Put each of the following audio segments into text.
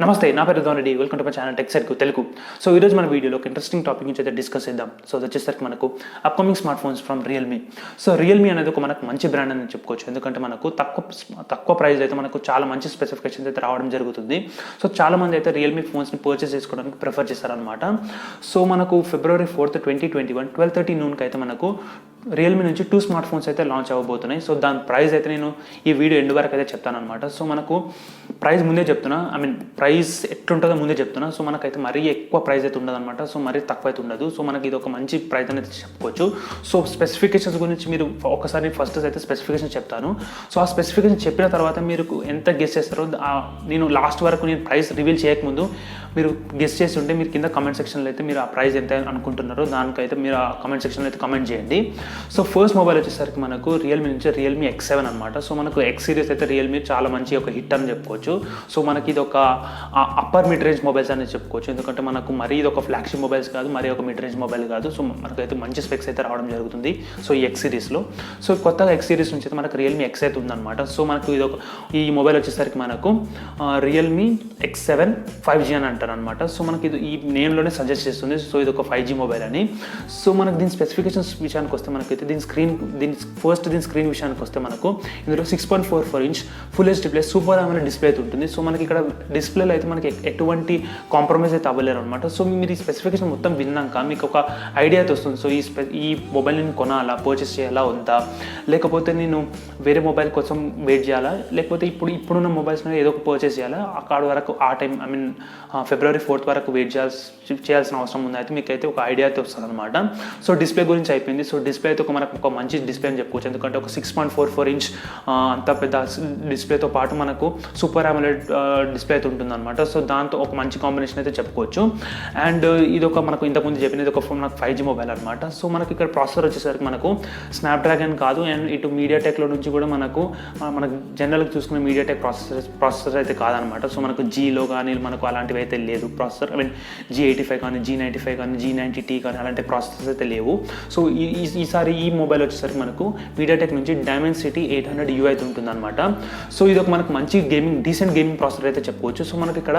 నమస్తే, నా పేరు Dhoni. Welcome to my channel Telugu. So ఈరోజు మన వీడియోలో ఒక ఇంట్రెస్టింగ్ టాపిక్ నుంచి అయితే డిస్కస్ చేద్దాం. సో అది వచ్చేసరికి మనకు upcoming smart phones from Realme. So Realme అనేది ఒక మనకు మంచి బ్రాండ్ అని చెప్పుకోవచ్చు. ఎందుకంటే మనకు తక్కువ ప్రైస్ అయితే మనకు చాలా మంచి స్పెసిఫికేషన్స్ అయితే రావడం జరుగుతుంది. సో చాలా మంది అయితే Realme ఫోన్స్ని పర్చేస్ చేసుకోవడానికి ప్రిఫర్ చేస్తారనమాట. సో మనకు February 4th, 2021 12:30 noonకి అయితే మనకు Realme నుంచి 2 స్మార్ట్ ఫోన్స్ అయితే లాంచ్ అవ్వబోతున్నాయి. సో దాని ప్రైస్ అయితే నేను ఈ వీడియో ఎండ్ వరకు అయితే చెప్తాను అనమాట. సో మనకు ప్రైస్ ముందే చెప్తున్నా, ప్రైస్ ఎట్లుంటుందో ముందే చెప్తున్నా. సో మనకైతే మరీ ఎక్కువ ప్రైస్ అయితే ఉండదు అనమాట. సో మరీ తక్కువ అయితే ఉండదు. సో మనకి ఇది ఒక మంచి ప్రైస్ అనేది చెప్పుకోవచ్చు. సో స్పెసిఫికేషన్స్ గురించి మీరు ఒకసారి ఫస్ట్ అయితే స్పెసిఫికేషన్ చెప్తాను. సో ఆ స్పెసిఫికేషన్ చెప్పిన తర్వాత మీరు ఎంత గెస్ చేస్తారో, నేను లాస్ట్ వరకు నేను ప్రైస్ రివీల్ చేయకముందు మీరు గెస్ చేసి ఉంటే మీరు కింద కమెంట్ సెక్షన్లో అయితే మీరు ఆ ప్రైస్ ఎంత అనుకుంటున్నారో దానికైతే మీరు ఆ కమెంట్ సెక్షన్లో అయితే కమెంట్ చేయండి. సో ఫస్ట్ మొబైల్ వచ్చేసరికి మనకు Realme నుంచి Realme X7 అనమాట. సో మనకు X సిరీస్ అయితే Realme చాలా మంచి ఒక హిట్ అని చెప్పుకోవచ్చు. సో మనకి ఇది ఒక అప్పర్ మిడ్ రేంజ్ మొబైల్స్ అనేది చెప్పుకోవచ్చు. ఎందుకంటే మనకు మరీ ఇది ఒక ఫ్లాగ్షిప్ మొబైల్స్ కాదు, మరీ ఒక మిడ్ రేంజ్ మొబైల్ కాదు. సో మనకైతే మంచి స్పెక్స్ అయితే రావడం జరుగుతుంది సో ఈ X సిరీస్లో. సో కొత్తగా X సిరీస్ నుంచి అయితే మనకు Realme X అయితే ఉందన్నమాట. సో మనకు ఇది ఒక ఈ మొబైల్ వచ్చేసరికి మనకు Realme X7 5G అని అంటారు అనమాట. సో మనకి ఇది ఈ నేమ్లోనే సజెస్ట్ చేస్తుంది. సో ఇది ఒక 5G మొబైల్ అని. సో మనకు దీని స్పెసిఫికేషన్స్ విషయానికి వస్తే మనకైతే దీని స్క్రీన్ విషయానికి వస్తే మనకు ఇందులో 6.44 inch full H display super AMOLED display అయితే ఉంటుంది. సో మనకి ఇక్కడ డిస్ప్లేలో అయితే మనకి ఎటువంటి కాంప్రమైజ్ అయితే అవ్వలేరు అనమాట. సో మీరు ఈ స్పెసిఫికేషన్ మొత్తం విన్నాక మీకు ఒక ఐడియా అయితే వస్తుంది. సో ఈ మొబైల్ నేను కొనాలా, పర్చేస్ చేయాలా వద్దా, లేకపోతే నేను వేరే మొబైల్ కోసం వెయిట్ చేయాలా, లేకపోతే ఇప్పుడున్న మొబైల్స్ ఏదో ఒక పర్చేస్ చేయాలా, అక్కడ వరకు ఆ టైం February 4th వరకు వెయిట్ చేయాల్సిన అవసరం ఉంది. అయితే మీకు అయితే ఒక ఐడియా అయితే వస్తుంది అనమాట. సో డిస్ప్లే గురించి అయిపోయింది. సో డిస్ప్లే అయితే మనకు ఒక మంచి డిస్ప్లే అని చెప్పుకోవచ్చు. ఎందుకంటే ఒక 6.44 inch అంత పెద్ద డిస్ప్లేతో పాటు మనకు సూపర్ AMOLED డిస్ప్లే అయితే ఉంటుందన్నమాట. సో దాంతో ఒక మంచి కాంబినేషన్ అయితే చెప్పుకోవచ్చు. అండ్ ఇది ఒక మనకు ఇంతకుముందు చెప్పినది ఒక మనకు 5G మొబైల్ అనమాట. సో మనకి ఇక్కడ ప్రాసెసర్ వచ్చేసరికి మనకు స్నాప్డ్రాగన్ కాదు, అండ్ ఇటు మీడియాటెక్లో నుంచి కూడా మనకు జనరల్గా చూసుకునే మీడియాటెక్ ప్రాసెసర్ అయితే కాదనమాట. సో మనకు జీలో కానీ మనకు అలాంటివి అయితే లేదు ప్రాసెసర్. G85 కానీ G95 కానీ G90T కానీ అలాంటి ప్రాసెసర్స్ అయితే లేవు. సో ఈసారి ఈ మొబైల్ వచ్చేసరికి మనకు మీడియాటెక్ నుంచి Dimensity 800U అయితే ఉంటుందన్నమాట. సో ఇది ఒక మనకు మంచి డీసెంట్ గేమింగ్ ప్రాసెసర్ అయితే చెప్పుకోవచ్చు. సో మనకి ఇక్కడ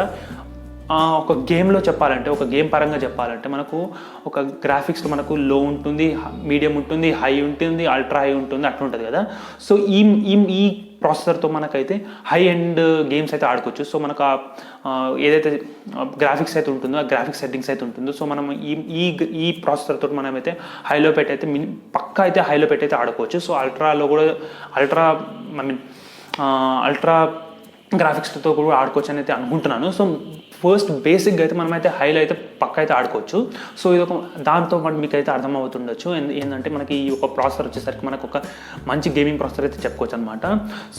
ఒక గేమ్లో చెప్పాలంటే, ఒక గేమ్ పరంగా చెప్పాలంటే మనకు ఒక గ్రాఫిక్స్లో మనకు లో ఉంటుంది, మీడియం ఉంటుంది, హై ఉంటుంది, అల్ట్రా హై ఉంటుంది, అట్లా ఉంటుంది కదా. సో ఈ ప్రాసెసర్తో మనకైతే హై ఎండ్ గేమ్స్ అయితే ఆడుకోవచ్చు. సో మనకు ఏదైతే గ్రాఫిక్స్ అయితే ఉంటుందో, ఆ గ్రాఫిక్స్ సెట్టింగ్స్ అయితే ఉంటుందో, సో మనం ఈ ప్రాసెసర్తో మనమైతే హైలో పెట్టి అయితే పక్కా అయితే హైలో పెట్టి అయితే ఆడుకోవచ్చు. సో అల్ట్రాలో కూడా అల్ట్రా గ్రాఫిక్స్తో కూడా ఆడుకోవచ్చు అని అయితే అనుకుంటున్నాను. సో ఫస్ట్ బేసిక్గా అయితే మనమైతే హైలో అయితే పక్క అయితే ఆడుకోవచ్చు. సో ఇది ఒక దాంతో పాటు మీకు అయితే అర్థమవుతుండొచ్చు ఏంటంటే మనకి ఈ ఒక ప్రాసెసర్ వచ్చేసరికి మనకు ఒక మంచి గేమింగ్ ప్రాసెసర్ అయితే చెప్పుకోవచ్చు అనమాట.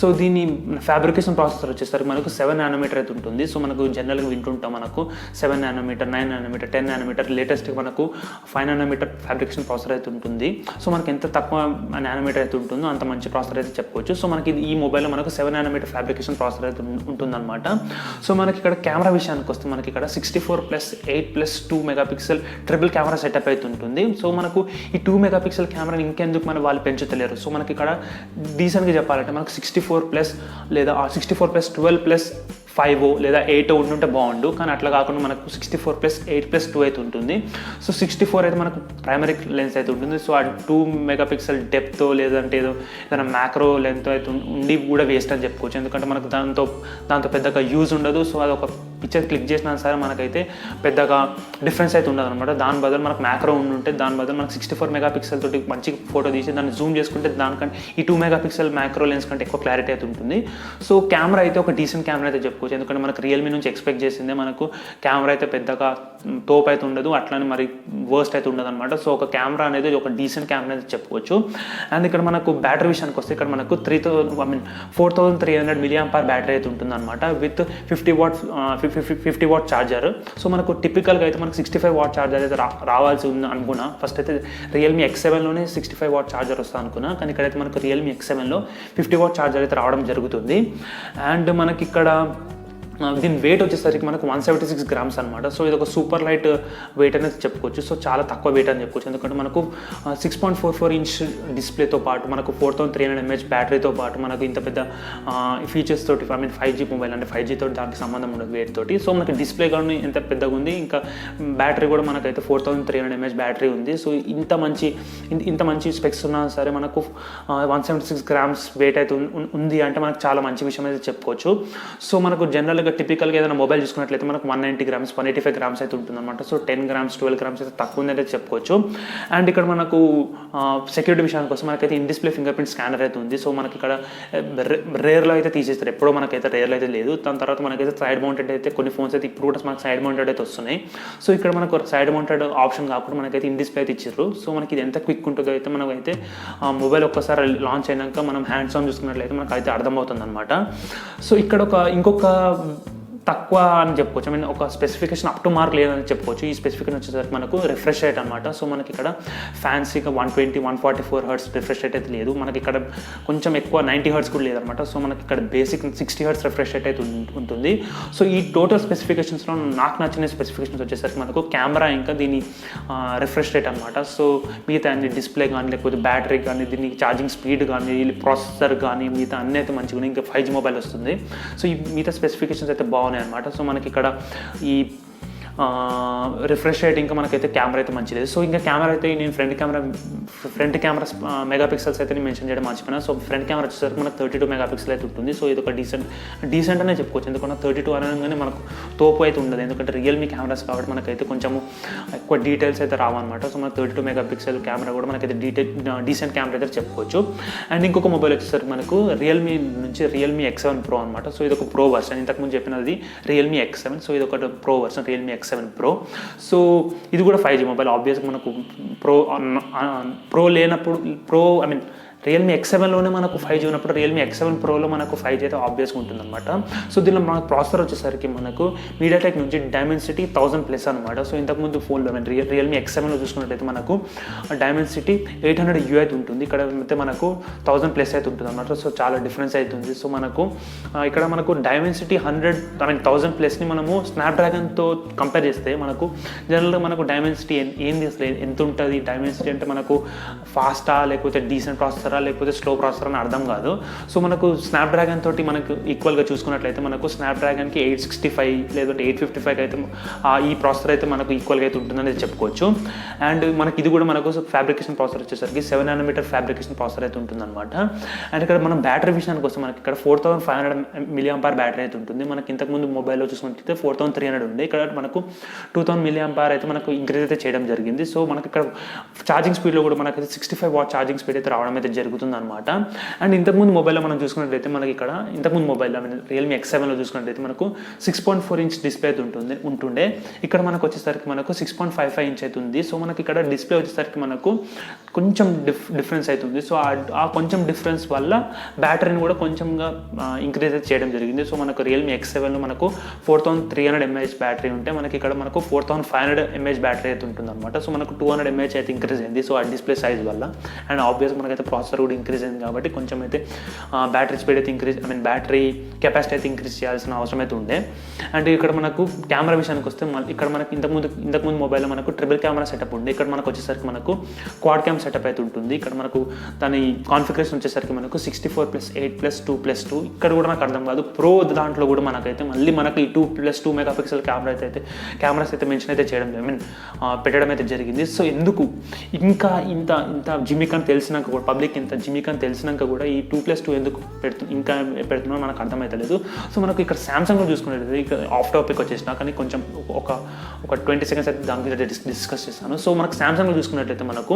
సో దీని ఫ్యాబ్రికేషన్ ప్రాసెసర్ వచ్చేసరికి మనకు 7 nanometer అయితే ఉంటుంది. సో మనకు జనరల్గా వింటుంటాం మనకు 7 nanometer, 9 nanometer, 10 nanometer, లేటెస్ట్గా మనకు 5 nanometer ఫ్యాబ్రికేషన్ ప్రాసెసర్ అయితే ఉంటుంది. సో మనకి ఎంత తక్కువ నానోమీటర్ అయితే ఉంటుందో అంత మంచి ప్రాసెసర్ అయితే చెప్పుకోవచ్చు. సో మనకి ఈ మొబైల్లో మనకు 7 nanometer ఫ్యాబ్రికేషన్ ప్రాసెసర్ అయితే ఉంటుందన్నమాట. సో మనకి ఇక్కడ కెమెరా విషయానికి వస్తే మనకి ఇక్కడ 64+8+2 మెగాపిక్సెల్ ట్రిపుల్ కెమెరా సెటప్ అయితే ఉంటుంది. సో మనకు ఈ 2 మెగాపిక్సెల్ కెమెరాని ఇంకెందుకు వాళ్ళు పెంచుతలేరు. సో మనకి ఇక్కడ డీసెంట్గా చెప్పాలంటే మనకు 64+ లేదా 64+12+5 లేదా 8 ఉంటుంటే బాగుండు, కానీ అట్లా కాకుండా మనకు 64+8+2 అయితే ఉంటుంది. సో 64 అయితే మనకు ప్రైమరీ లెన్స్ అయితే ఉంటుంది. సో ఆ 2 మెగాపిక్సెల్ డెప్త్ లేదంటే ఏదైనా మ్యాక్రో లెన్స్ అయితే ఉండి కూడా వేస్ట్ అని చెప్పుకోవచ్చు. ఎందుకంటే మనకు దాంతో పెద్దగా యూజ్ ఉండదు. సో అది ఒక పిక్చర్ క్లిక్ చేసినా సరే మనకైతే పెద్దగా డిఫరెన్స్ అయితే ఉండదు అనమాట. దాని బదులు మనకు మ్యాక్రో ఉంటే దాని బదులు మనకు 64 మెగాపిక్సెల్ తోటి మంచి ఫోటో తీసి దాన్ని జూమ్ చేసుకుంటే దానికంటే ఈ 2 మెగాపిక్సెల్ మ్యాక్రో లెన్స్ కంటే ఎక్కువ క్లారిటీ అయితే ఉంటుంది. సో కెమెరా అయితే ఒక డీసెంట్ కెమెరా అయితే చెప్పుకోవచ్చు. ఎందుకంటే మనకు Realme నుంచి ఎక్స్పెక్ట్ చేసిందే మనకు కెమెరా అయితే పెద్దగా తోపు అయితే ఉండదు, అట్లానే మరి వర్స్ట్ అయితే ఉండదు అనమాట. సో ఒక కెమెరా అనేది ఒక డీసెంట్ కెమెరా అయితే చెప్పుకోవచ్చు. అండ్ ఇక్కడ మనకు బ్యాటరీ విషయానికి వస్తే ఇక్కడ మనకు 4300 mAh బ్యాటరీ అయితే ఉంటుంది అనమాట విత్ 50 watt ఛార్జర్. సో మనకు టిపికల్గా అయితే మనకు 65 watt ఛార్జర్ అయితే రావాల్సి ఉంది అనుకున్నా. ఫస్ట్ అయితే Realme X7లోనే 65 watt ఛార్జర్ వస్తా అనుకున్నా, కానీ ఇక్కడైతే మనకు Realme X7లో 50 watt ఛార్జర్ అయితే రావడం జరుగుతుంది. అండ్ మనకి ఇక్కడ దీని వెయిట్ వచ్చేసరికి మనకు 176 గ్రామ్స్ అనమాట. సో ఇది ఒక సూపర్ లైట్ వెయిట్ అనేది చెప్పుకోవచ్చు. సో చాలా తక్కువ వెయిట్ అని చెప్పుకోవచ్చు. ఎందుకంటే మనకు 6.44 ఇంచ్ డిస్ప్లేతో పాటు మనకు 4300 mAh బ్యాటరీతో పాటు మనకు ఇంత పెద్ద ఫీచర్స్ తోటి 5G మొబైల్ అంటే 5G తోటి దానికి సంబంధం ఉండదు వెయిట్ తోటి. సో మనకి డిస్ప్లే కానీ ఎంత పెద్దగా ఉంది, ఇంకా బ్యాటరీ కూడా మనకైతే 4300 mAh బ్యాటరీ ఉంది. సో ఇంత మంచి స్పెక్స్ ఉన్నా సరే మనకు 176 గ్రామ్స్ వెయిట్ అయితే ఉంది అంటే మనకు చాలా మంచి విషయం అయితే చెప్పుకోవచ్చు. సో మనకు జనరల్గా టిపికల్గా ఏదైనా మొబైల్ చూసుకున్నట్లయితే మనకు 190 గ్రామ్స్ 185 గ్రామ్స్ అయితే ఉంటుందన్నమాట. సో 10 గ్రామ్స్ 12 గ్రామ్స్ అయితే తక్కువ ఉందంటే చెప్పుకోవచ్చు. అండ్ ఇక్కడ మనకు సెక్యూరిటీ విషయానికి కోసం మనకైతే in display finger print scanner అయితే ఉంది. సో మనకి ఇక్కడ రేర్లో అయితే తీసేస్తారు, ఎప్పుడో మనకైతే రేర్లో అయితే లేదు. దాని తర్వాత మనకైతే సైడ్ మౌంటెడ్ అయితే కొన్ని ఫోన్స్ అయితే ఇప్పుడు కూడా మనకు సైడ్ మౌంటెడ్ అయితే వస్తున్నాయి. సో ఇక్కడ మనకు సైడ్ మౌంటెడ్ ఆప్షన్ కాకుండా మనకైతే ఇన్ డిస్ప్లే అయితే ఇచ్చారు. సో మనకి ఇది ఎంత క్విక్ ఉంటుందో అయితే మనకైతే మొబైల్ ఒక్కసారి లాంచ్ అయినాక మనం హ్యాండ్స్ ఆన్ చూసుకున్నట్లయితే మనకు అయితే అర్థమవుతుంది అనమాట. సో ఇక్కడ ఇంకొక తక్కువ అని చెప్పుకోవచ్చు, ఒక స్పెసిఫికేషన్ అప్ టు మార్క్ లేదని చెప్పుకోవచ్చు. ఈ స్పెసిఫికేషన్ వచ్చేసరికి మనకు రిఫ్రెష్ రేట్ అనమాట. సో మనకి ఇక్కడ ఫ్యాన్సీగా 120 144 హర్ట్స్ రిఫ్రెష్ రేట్ అయితే లేదు, మనకి ఇక్కడ కొంచెం ఎక్కువ 90 హర్ట్స్ కూడా లేదనమాట. సో మనకి ఇక్కడ బేసిక్ 60 హర్ట్స్ రిఫ్రెష్ రేట్ అయితే ఉంటుంది. సో ఈ టోటల్ స్పెసిఫికేషన్స్లో నాకు నచ్చిన స్పెసిఫికేషన్స్ వచ్చేసరికి మనకు కెమెరా ఇంకా దీని రిఫ్రెష్ రేట్ అనమాట. సో మిగతా అన్ని డిస్ప్లే కానీ లేకపోతే బ్యాటరీ కానీ దీని ఛార్జింగ్ స్పీడ్ కానీ ప్రాసెసర్ కానీ మిగతా అన్నీ అయితే మంచిగా ఉన్నాయి. ఇంకా 5G మొబైల్ వస్తుంది. సో ఈ మిగతా స్పెసిఫికేషన్స్ అయితే బాగున్నాయి అనమాట. సో మనకి ఇక్కడ ఈ రిఫ్రెష్ రేట్ ఇంకా మనకైతే కెమెరా అయితే మంచిది. సో ఇంకా కెమెరా అయితే నేను ఫ్రంట్ కెమెరా మెగాపిక్సెల్స్ అయితే నేను మెన్షన్ చేయడం మర్చిపోయినా. సో ఫ్రంట్ కెమెరా వచ్చేసరికి మనకు 32 మెగాపిక్సెల్ అయితే ఉంటుంది. సో ఇది ఒక డీసెంట్ అనే చెప్పుకోవచ్చు. ఎందుకంటే 32 అనగానే మనకు తోపు అయితే ఉండదు, ఎందుకంటే రియల్మీ కెమెరాస్ కాబట్టి మనకైతే కొంచెము ఎక్కువ డీటెయిల్స్ అయితే రావన్నమాట. సో మనకు 32 మెగాపిక్సెల్ కెమెరా కూడా మనకైతే డీసెంట్ కెమెరా అయితే చెప్పుకోవచ్చు. అండ్ ఇంకొక మొబైల్ వచ్చేసరికి మనకు రియల్మీ నుంచి రియల్మీ X7 Pro అనమాట. సో ఇది ఒక ప్రో వర్షన్, ఇంతకుముందు చెప్పినది రియల్మీ X7. సో ఇది ఒక pro version Realme X7 Pro. So ఇది కూడా 5G మొబైల్. ఆబ్వియస్గా మనకు ప్రో లేనప్పుడు రియల్మీ X7లోనే మనకు 5G ఉన్నప్పుడు రియల్మీ X7 Proలో మనకు 5G అయితే ఆబ్వియస్గా ఉంటుందన్నమాట. సో దీనిలో మనకు ప్రాసెసర్ వచ్చేసరికి మనకు మీడియాటెక్ నుంచి డైమెన్సిటీ 1000+ అనమాట. సో ఇంతకుముందు ఫోన్లో రియల్మీ X7లో చూసుకున్నట్టయితే మనకు డైమెన్సిటీ 800U అయితే ఉంటుంది, ఇక్కడ అయితే మనకు 1000+ అయితే ఉంటుంది అనమాట. సో చాలా డిఫరెన్స్ అవుతుంది. సో మనకు ఇక్కడ మనకు డైమెన్సిటీ 1000+ని మనము స్నాప్డ్రాగన్తో కంపేర్ చేస్తే మనకు జనరల్గా మనకు డైమెన్సిటీ ఏంది అసలు ఎంత ఉంటుంది, డైమెన్సిటీ అంటే మనకు ఫాస్టా లేకపోతే డీసెంట్ ప్రాసెసర్ లేకపోతే స్లో ప్రాసెసర్ అని అర్థం కాదు. సో మనకు స్నాప్డ్రాగన్ తోటి మనకు ఈక్వల్గా చూసుకున్నట్లయితే మనకు స్నాప్డ్రాగన్కి 865 లేదంటే 855 అయితే ఈ ప్రాసెసర్ అయితే మనకు ఈక్వల్గా అయితే ఉంటుందని చెప్పుకోవచ్చు. అండ్ మనకి ఇది కూడా మనకు ఫ్యాబ్రికేషన్ ప్రాసెసర్ వచ్చేసరికి 7nm ఫ్యాబ్రికేషన్ ప్రాసెసర్ అయితే ఉంటుందన్నమాట. అండ్ ఇక్కడ మనం బ్యాటరీ విషయానికి వస్తే మనకి ఇక్కడ 4500 mAh బ్యాటరీ అయితే ఉంటుంది. మనకి ఇంతకుముందు మొబైల్లో చూసుకుంటే 4300 ఉంది, ఇక్కడ మనకు 2000 mAh అయితే మనకు ఇంక్రీజ్ అయితే చేయడం జరిగింది. సో మనకి ఇక్కడ ఛార్జింగ్ స్పీడ్లో కూడా మనకైతే 65W ఛార్జింగ్ స్పీడ్ అయితే రావడం అయితే జరుగుతుంది అనమాట. అండ్ ఇంతకుముందు మొబైల్లో మనం చూసుకున్నట్లయితే మనకి ఇక్కడ ఇంతకుముందు మొబైల్లో రియల్మీ X7లో చూసుకున్నట్లయితే మనకు 6.4 ఇంచ్ డిస్ప్లే అయితే ఉంటుండే, ఇక్కడ మనకు వచ్చేసరికి మనకు 6.55 ఇంచ్ అయితే ఉంది. సో మనకి ఇక్కడ డిస్ప్లే వచ్చేసరికి మనకు కొంచెం డిఫరెన్స్ అవుతుంది. సో ఆ కొంచెం డిఫరెన్స్ వల్ల బ్యాటరీని కూడా కొంచెంగా ఇంక్రీజ్ అయితే చేయడం జరిగింది. సో మనకు రియల్మీ X7లో మనకు 4300 mAh బ్యాటరీ ఉంటే మనకి ఇక్కడ మనకు 4500 mAh బ్యాటరీ అయితే ఉంటుంది అనమాట. సో మనకు 200 mAh అయితే ఇంక్రీజ్ అయింది. సో ఆ డిస్ప్లే సైజ్ వల్ల అండ్ ఆబ్వియస్గా మనకైతే ప్రాసెసర్ కూడా ఇంక్రీజ్ అయింది కాబట్టి కొంచెం అయితే బ్యాటరీ స్పీడ్ అయితే బ్యాటరీ కెపాసిటీ అయితే ఇంక్రీజ్ చేయాల్సిన అవసరం అయితే ఉండే. అండ్ ఇక్కడ మనకు కెమెరా విషయానికి వస్తే ఇక్కడ మనకి ఇంతకుముందు మొబైల్లో మనకు ట్రిపుల్ కెమెరా సెటప్ ఉంది, ఇక్కడ మనకు వచ్చేసరికి మనకు క్వాడ్ క్యామ్ సెటప్ అయితే ఉంటుంది. ఇక్కడ మనకు దాని కాన్ఫిగరేషన్ వచ్చేసరికి మనకు 64+8+2+2. ఇక్కడ కూడా నాకు అర్థం కాదు, ప్రో దాంట్లో కూడా మనకైతే మళ్ళీ మనకి 2+2 మెగాపిక్సెల్ కెమెరాస్ అయితే మెన్షన్ అయితే చేయడం పెట్టడం అయితే జరిగింది. సో ఎందుకు ఇంకా ఇంత జిమిక్ అని తెలిసినాక కూడా పబ్లిక్ ఇంత జిమిక్ అని తెలిసినాక కూడా ఈ 2+2 ఎందుకు పెడుతున్నారో మనకు అర్థమవుతలేదు. సో మనకు ఇక్కడ సామ్సంగ్లో చూసుకునేది ఇక్కడ ఆఫ్ టాపిక్ వచ్చేసినా కానీ కొంచెం ఒక 20 సెకండ్స్ అయితే దాని గురించి డిస్కస్ చేస్తాను. సో మనకు సామ్సంగ్లో చూసుకున్నట్లయితే మనకు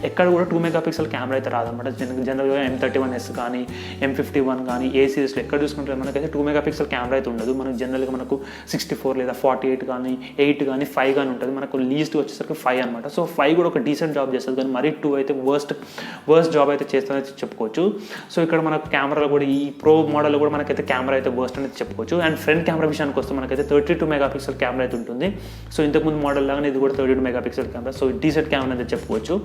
ఎక్కడ కూడా 2 మెగాపిక్సెల్ కెమెరా అయితే రాదన్నమాట. జనరల్గా M31s కానీ M51 కానీ ఏ సిరీస్లో ఎక్కడ చూసుకుంటే మనకైతే 2 మెగాపిక్సెల్ కెమెరా అయితే ఉండదు. మనకు జనరల్గా మనకు 64 లేదా 48 కానీ 8 కానీ 5 కానీ ఉంటుంది. మనకు లీస్ట్ వచ్చేసరికి 5 అనమాట. సో 5 కూడా ఒక డీసెంట్ జాబ్ చేస్తుంది, కానీ మరీ 2 అయితే వర్స్ట్ జాబ్ అయితే చేస్తుందని చెప్పుకోవచ్చు. సో ఇక్కడ మనకు కెమెరాలో కూడా ఈ ప్రో మోడల్లో కూడా మనకైతే కెమెరా అయితే వర్స్ట్ అనేది చెప్పుకోవచ్చు. అండ్ ఫ్రంట్ కెమెరా విషయానికి వస్తే మనకైతే 32 మెగాపిక్సెల్ కెమెరా అయితే ఉంటుంది. సో ఇంతకుముందు మోడల్ లాగానే ఇది కూడా 32 megapixel camera. So decent camera అయితే చెప్పుకోవచ్చు.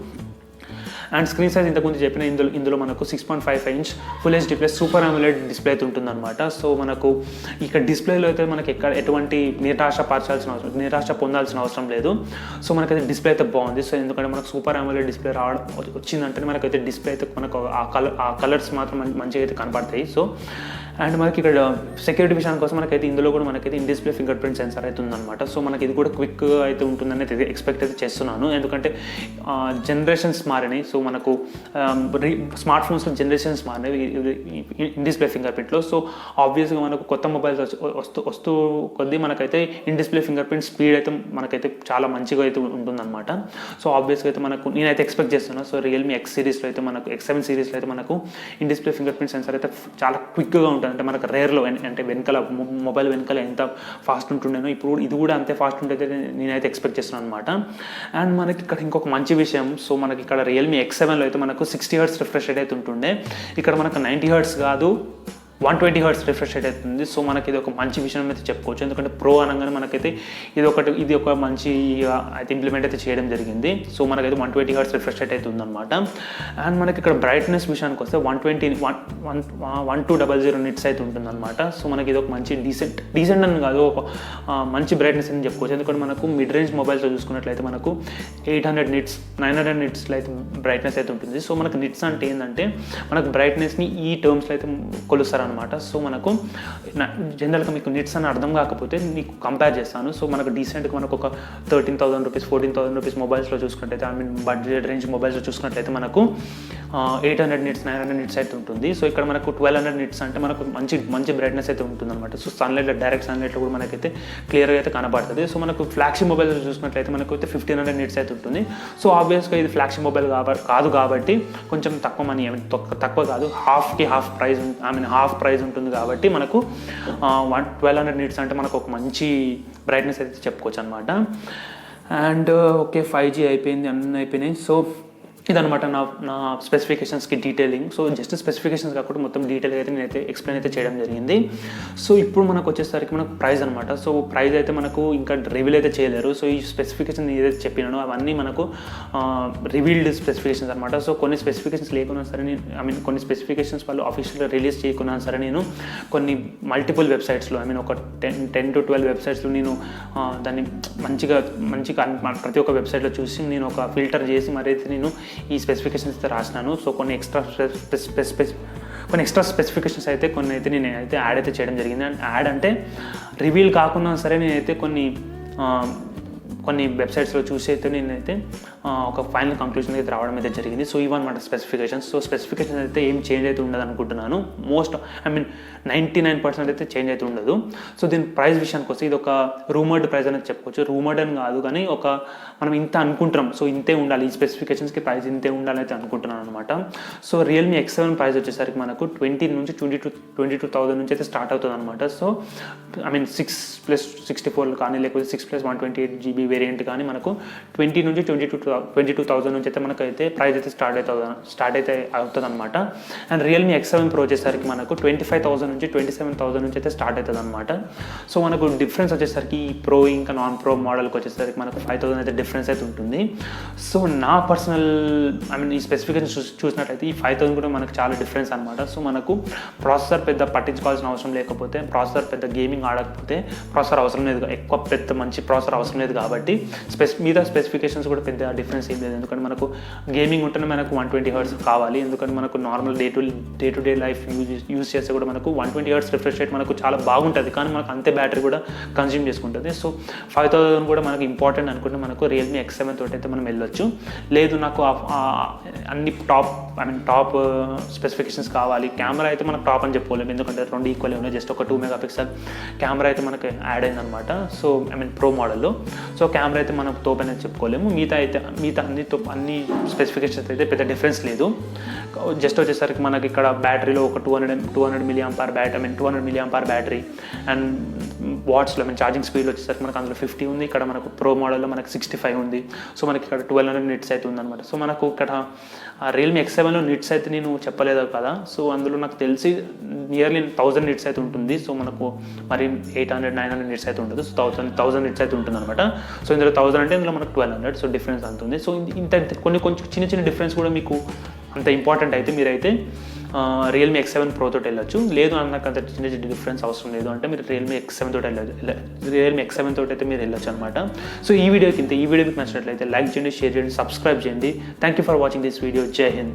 అండ్ స్క్రీన్ సైజ్ ఇంతకుముందు చెప్పిన ఇందులో మనకు 6.55 inch full H display super AMOLED display అయితే ఉంటుందన్నమాట. సో మనకు ఇక్కడ డిస్ప్లేలో అయితే మనకి ఎటువంటి నిరాశ పొందాల్సిన అవసరం లేదు. సో మనకైతే డిస్ప్లే అయితే బాగుంది. సో ఎందుకంటే మనకు సూపర్ AMOLED డిస్ప్లే వచ్చిందంటే మనకైతే డిస్ప్లే అయితే మనకు ఆ కలర్స్ మాత్రం మంచిగా అయితే కనపడతాయి. సో అండ్ మనకి ఇక్కడ సెక్యూరిటీ విషయం కోసం మనకైతే ఇందులో కూడా మనకైతే in display finger print censor అయితే ఉందన్నమాట. సో మనకి ఇది కూడా క్విక్ అయితే ఉంటుందని అయితే ఎక్స్పెక్ట్ అయితే చేస్తున్నాను. ఎందుకంటే జనరేషన్స్ మారినాయి. సో మనకు స్మార్ట్ ఫోన్స్లో జనరేషన్స్ మారినాయి ఇన్ డిస్ప్లే ఫింగర్ ప్రింట్లో. సో ఆబ్వియస్గా మనకు కొత్త మొబైల్స్ వస్తూ కొద్దీ మనకైతే in display finger print speed అయితే మనకైతే చాలా మంచిగా అయితే ఉంటుందన్నమాట. సో ఆబ్వియస్గా అయితే మనకు నేనైతే ఎక్స్పెక్ట్ చేస్తున్నాను. సో రియల్మీ X సిరీస్లో అయితే మనకు X7 సిరీస్లో అయితే మనకు in display finger print censor అయితే చాలా క్విక్గా ఉంటుంది. అంటే మనకు రేర్లో అంటే వెనకాల మొబైల్ వెనకాల ఎంత ఫాస్ట్ ఉంటుండేనో ఇప్పుడు ఇది కూడా అంతే ఫాస్ట్ ఉంటుంది నేనైతే ఎక్స్పెక్ట్ చేస్తున్నాను అనమాట. అండ్ మనకి ఇక్కడ ఇంకొక మంచి విషయం, సో మనకి ఇక్కడ రియల్మీ X7లో అయితే మనకు 60 హెర్ట్జ్ రిఫ్రెష్ రేట్ అయితే ఉంటుండే. ఇక్కడ మనకు 90 హెర్ట్జ్ కాదు 120 హెర్ట్జ్ రిఫ్రెష్ రేట్ అవుతుంది. సో మనకి ఇది ఒక మంచి విషయం అయితే చెప్పుకోవచ్చు. ఎందుకంటే ప్రో అనగానే మనకైతే ఇది ఒక మంచి అయితే ఇంప్లిమెంట్ అయితే చేయడం జరిగింది. సో మనకైతే 120 హెర్ట్జ్ రిఫ్రెష్ రేట్ అయితే ఉందన్నమాట. అండ్ మనకి ఇక్కడ బ్రైట్నెస్ విషయానికి వస్తే 1200 నిట్స్ అయితే ఉంటుందన్నమాట. సో మనకి ఇది ఒక మంచి డీసెంట్ అని కాదు, ఒక మంచి బ్రైట్నెస్ అని చెప్పుకోవచ్చు. ఎందుకంటే మనకు మిడ్ రేంజ్ మొబైల్స్లో చూసుకున్నట్లయితే మనకు 800 నిట్స్ 900 నిట్స్లో అయితే బ్రైట్నెస్ అయితే ఉంటుంది. సో మనకు నిట్స్ అంటే ఏంటంటే మనకు బ్రైట్నెస్ని ఈ టర్మ్స్లో అయితే కొలుస్తారు అనమాట. సో మనకు జనరల్గా మీకు నిట్స్ అని అర్థం కాకపోతే మీకు కంపేర్ చేస్తాను. సో మనకు డీసెంట్గా మనకు ఒక 13,000 రూపీస్ 14,000 రూపీస్ మొబైల్స్లో చూసుకున్నట్లయితే బడ్జెట్ రేంజ్ మొబైల్స్లో చూసుకున్నట్లయితే మనకు 800 నిట్స్ 900 నిట్స్ అయితే ఉంటుంది. సో ఇక్కడ మనకు 1200 నిట్స్ అంటే మనకు మంచి బ్రైట్నెస్ అయితే ఉంటుంది అనమాట. సో డైరెక్ట్ సన్లైట్లో కూడా మనకైతే క్లియర్గా అయితే కనబడుతుంది. సో మనకు ఫ్లాగ్షిప్ మొబైల్స్లో చూసుకున్నట్లయితే మనకు అయితే 1500 నిట్స్ అయితే ఉంటుంది. సో ఆబ్వియస్గా ఇది ఫ్లాగ్షిప్ మొబైల్ కాదు కాబట్టి కొంచెం తక్కువ మనీ తక్కువ కాదు హాఫ్ ప్రైస్ ఉంటుంది కాబట్టి మనకు 1200 నిట్స్ అంటే మనకు ఒక మంచి బ్రైట్నెస్ అయితే చెప్పుకోవచ్చు అనమాట. అండ్ ఓకే 5G అయిపోయింది, అన్నీ అయిపోయినాయి. సో ఇదనమాట నా స్పెసిఫికేషన్స్కి డీటెయిలింగ్. సో జస్ట్ స్పెసిఫికేషన్స్ కాకుండా మొత్తం డీటెయిల్గా అయితే నేనైతే ఎక్స్ప్లెయిన్ అయితే చేయడం జరిగింది. సో ఇప్పుడు మనకు వచ్చేసరికి మనకు ప్రైస్ అనమాట. సో ప్రైస్ అయితే మనకు ఇంకా రివీల్ అయితే చేయలేరు. సో ఈ స్పెసిఫికేషన్ ఏదైతే చెప్పినానో అవన్నీ మనకు రివీల్డ్ స్పెసిఫికేషన్స్ అనమాట. సో కొన్ని స్పెసిఫికేషన్స్ లేకున్నా సరే కొన్ని స్పెసిఫికేషన్స్ వాళ్ళు ఆఫీషియల్గా రిలీజ్ చేయకున్నా సరే నేను కొన్ని మల్టిపుల్ వెబ్సైట్స్లో ఒక 10 to 12 వెబ్సైట్స్లో నేను దాన్ని మంచిగా ప్రతి ఒక్క వెబ్సైట్లో చూసి నేను ఒక ఫిల్టర్ చేసి మరైతే నేను ఈ స్పెసిఫికేషన్స్ అయితే రాసినాను. సో కొన్ని ఎక్స్ట్రా స్పెసిఫికేషన్స్ అయితే నేనైతే యాడ్ అయితే చేయడం జరిగింది. అండ్ యాడ్ అంటే రివీల్ కాకుండా సరే నేనైతే కొన్ని వెబ్సైట్స్లో చూసి అయితే నేనైతే ఒక ఫైనల్ కంక్లూజన్ అయితే రావడం అయితే జరిగింది. సో ఇవన్నమాట స్పెసిఫికేషన్స్. సో స్పెసిఫికేషన్స్ అయితే ఏం చేంజ్ అయితే ఉండదు అనుకుంటున్నాను. 99% అయితే చేంజ్ అయితే ఉండదు. సో దీని ప్రైస్ విషయానికి వస్తే ఇది ఒక రూమర్డ్ ప్రైస్ అనేది చెప్పుకోవచ్చు. రూమర్డ్ అని కాదు కానీ మనం ఇంత అనుకుంటున్నాం. సో ఇంతే ఉండాలి, ఈ స్పెసిఫికేషన్స్కి ప్రైస్ ఇంతే ఉండాలి అయితే అనుకుంటున్నాను అనమాట. సో రియల్మీ X7 ప్రైస్ వచ్చేసరికి మనకు 22,000 నుంచి అయితే స్టార్ట్ అవుతుంది అనమాట. సో 6+64 కానీ లేకపోతే 6+128 GB వేరియంట్ కానీ మనకు 20 నుంచి 22,000 నుంచి అయితే మనకైతే ప్రైస్ అయితే స్టార్ట్ అయితే అవుతుంది అనమాట. అండ్ రియల్మీ X7 Pro వచ్చేసరికి మనకు 25,000 నుంచి 27,000 నుంచి అయితే స్టార్ట్ అవుతుంది అనమాట. సో మనకు డిఫరెన్స్ వచ్చేసరికి ఈ ప్రో ఇంకా నాన్ ప్రో మోడల్కి వచ్చేసరికి మనకు 5,000 అయితే డిఫరెన్స్ అయితే ఉంటుంది. సో నా పర్సనల్ ఈ స్పెసిఫికేషన్ చూసినట్లయితే ఈ 5,000 కూడా మనకు చాలా డిఫరెన్స్ అనమాట. సో మనకు ప్రాసెసర్ పెద్ద పట్టించుకోవాల్సిన అవసరం లేకపోతే, ప్రాసెసర్ పెద్ద గేమింగ్ ఆడకపోతే ప్రాసెసర్ అవసరం లేదు, పెద్ద మంచి ప్రాసెసర్ అవసరం లేదు కాబట్టి మిగతా స్పెసిఫికేషన్స్ కూడా పెద్ద డిఫరెన్స్ ఏం లేదు. ఎందుకంటే మనకు గేమింగ్ ఉంటేనే మనకు 120 హెర్ట్జ్ కావాలి. ఎందుకంటే మనకు normal day to day life use చేస్తే కూడా మనకు 120 హెర్ట్జ్ రిఫ్రెష్ రేట్ మనకు చాలా బాగుంటుంది, కానీ మనకు అంతే బ్యాటరీ కూడా కన్జ్యూమ్ చేసుకుంటుంది. సో 5,000 కూడా మనకు ఇంపార్టెంట్ అనుకుంటే మనకు రియల్మీ X7 తోటి అయితే మనం వెళ్ళొచ్చు. లేదు నాకు అన్ని టాప్ స్పెసిఫికేషన్స్ కావాలి, కెమెరా అయితే మనకు టాప్ అని చెప్పుకోలేము ఎందుకంటే 2 ఈక్వల్ ఉన్నాయి, జస్ట్ ఒక 2 మెగాపిక్సెల్ కెమెరా అయితే మనకు యాడ్ అయిందనమాట. సో ప్రో మోడల్లో. సో కెమెరా అయితే మనకు తోపు అనేది చెప్పుకోలేము. మిగతా అన్ని స్పెసిఫికేషన్స్ అయితే పెద్ద డిఫరెన్స్ లేదు. జస్ట్ వచ్చేసరికి మనకి ఇక్కడ బ్యాటరీలో ఒక 200 milliampere battery, 200 milliampere battery and వాట్స్లో ఛార్జింగ్ స్పీడ్ వచ్చేసరికి మనకు అందులో 50 ఉంది. ఇక్కడ మనకు ప్రో మోడల్లో మనకు 65 ఉంది. సో మనకి ఇక్కడ 1200 నిట్స్ అయితే ఉందన్నమాట. సో మనకు ఇక్కడ రియల్మీ X7లో నిట్స్ అయితే నేను చెప్పలేదు కదా. సో అందులో నాకు తెలిసి నియర్లీ 1000 నిట్స్ అయితే ఉంటుంది. సో మనకు మరి 800-900 నిట్స్ అయితే ఉంటుంది. సో 1000 నిట్స్ అయితే ఉంటుంది అనమాట. సో ఇందులో 1000 అంటే ఇందులో మనకు 1200. సో డిఫరెన్స్ అంత ఉంది. సో ఇంత కొంచెం చిన్న డిఫరెన్స్ కూడా మీకు అంత ఇంపార్టెంట్ అయితే మీరైతే రియల్మీ X7 Pro తోటి వెళ్ళొచ్చు. లేదు నాకు అంత చిన్న డిఫరెన్స్ అవసరం లేదు అంటే మీరు రియల్మీ X7 తోటి రియల్మీ X7 తోటి అయితే మీరు వెళ్ళొచ్చు అనమాట. సో ఈ వీడియో మీకు నచ్చినట్లయితే లైక్ చేయండి, షేర్ చేయండి, సబ్స్క్రైబ్ చేయండి. Thank you for watching this video. జై హింద్.